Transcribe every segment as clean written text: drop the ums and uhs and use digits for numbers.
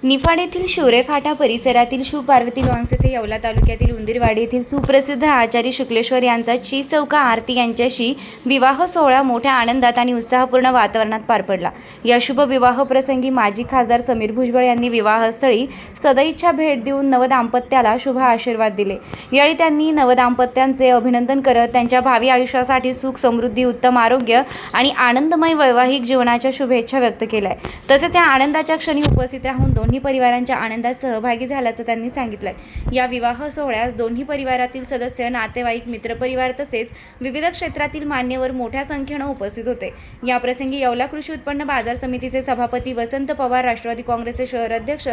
निफाड येथील शिवरे फाटा परिसरातील शिवपार्वती लॉन्स येथे येवला तालुक्यातील उंदीरवाडी येथील सुप्रसिद्ध आचार्य शुक्लेश्वर यांचा चौका आरती यांच्याशी विवाह सोहळा मोठ्या आनंदात आणि उत्साहपूर्ण वातावरणात पार पडला। या शुभ विवाह प्रसंगी माजी खासदार समीर भुजबळ यांनी विवाहस्थळी सदिच्छा भेट देऊन नवदाम्पत्याला शुभ आशीर्वाद दिले। यावेळी त्यांनी नवदाम्पत्यांचे अभिनंदन करत त्यांच्या भावी आयुष्यासाठी सुख समृद्धी, उत्तम आरोग्य आणि आनंदमय वैवाहिक जीवनाच्या शुभेच्छा व्यक्त केल्या। तसेच या आनंदाच्या क्षणी उपस्थित राहून दोन्ही परिवारांच्या आनंदात सहभागी झाल्याचं त्यांनी सांगितलं। या विवाह सोहळ्यास दोन्ही परिवारातील सदस्य, नातेवाईक, मित्रपरिवार तसेच विविध क्षेत्रातील मान्यवर मोठ्या संख्येने उपस्थित होते। या प्रसंगी येवला कृषी उत्पन्न बाजार समितीचे सभापती वसंत पवार, राष्ट्रवादी काँग्रेसचे शहर अध्यक्ष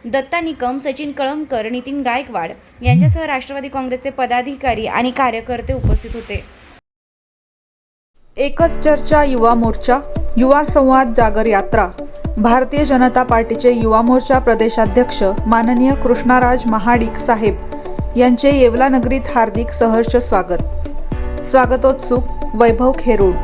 दत्ता निकम, सचिन कळमकर, नितीन गायकवाड यांच्यासह राष्ट्रवादी काँग्रेसचे पदाधिकारी आणि कार्यकर्ते उपस्थित होते। एकच चर्चा युवा मोर्चा, युवा संवाद जागर यात्रा। भारतीय जनता पार्टीचे युवा मोर्चा प्रदेशाध्यक्ष माननीय कृष्णाराज महाडिक साहेब यांचे येवला नगरीत हार्दिक सहर्ष स्वागत। स्वागतोत्सुक वैभव खेरूड।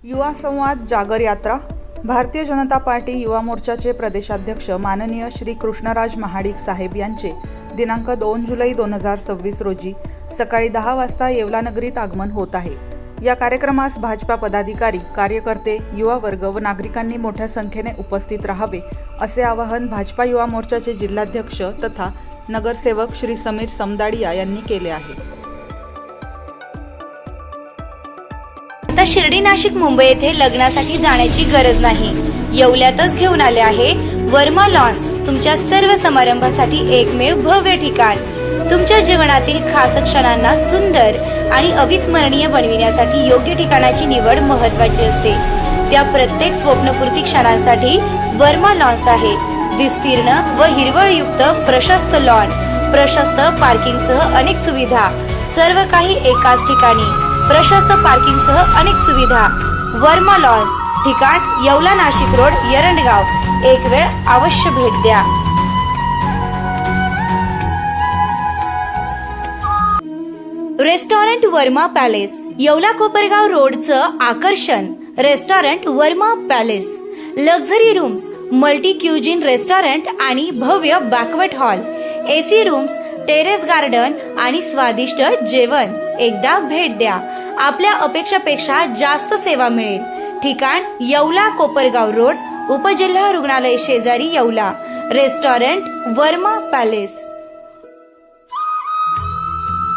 युवा संवाद जागर यात्रा। भारतीय जनता पार्टी युवा मोर्चाचे प्रदेशाध्यक्ष माननीय श्री कृष्णराज महाडिक साहेब यांचे दिनांक 2 जुलै 2026 रोजी सकाळी 10 वाजता येवला नगरीत आगमन होत आहे। या कार्यक्रमास भाजपा पदाधिकारी, कार्यकर्ते, युवा वर्ग व नागरिकांनी मोठ्या संख्येने उपस्थित राहावे असे आवाहन भाजपा युवा मोर्चाचे जिल्हाध्यक्ष तथा नगरसेवक श्री समीर समदाडिया यांनी केले आहे। आता शिर्डी, नाशिक, मुंबई येथे लग्नासाठी जाण्याची गरज नाही। येवल्यातच घेऊन आले आहे वर्मा लॉन्स, तुमच्या सर्व समारंभासाठी एकमेव भव्य ठिकाण। तुमच्या जीवनातील खास क्षणांना सुंदर आणि अविस्मरणीय बनविण्यासाठी योग्य ठिकाणाची निवड महत्त्वाची असते। त्या प्रत्येक स्वप्नपूर्ती क्षणांसाठी वर्मा लॉन्स आहे। विस्तीर्ण व हिरवळयुक्त प्रशस्त लॉन, प्रशस्त पार्किंगसह अनेक सुविधा, सर्व काही एकाच ठिकाणी, प्रशस्त पार्किंगसह अनेक सुविधा। वर्मा लॉन्स, ठिकाण येवला नाशिक रोड, एरंडगाव। एक वेळ अवश्य भेट द्या। रेस्टॉरंट वर्मा पॅलेस, येवला कोपरगाव रोडचं आकर्षण। Restaurant Verma palace, luxury rooms, multi cuisine restaurant आणि भव्य banquet hall, AC rooms, terrace garden आणि स्वादिष्ट जेवण। एकदा भेट द्या, आपल्या अपेक्षापेक्षा जास्त सेवा मिळेल। ठिकाण येवला कोपरगाव रोड, उपजिल्हा रुग्णालय शेजारी येवला। Restaurant Verma palace.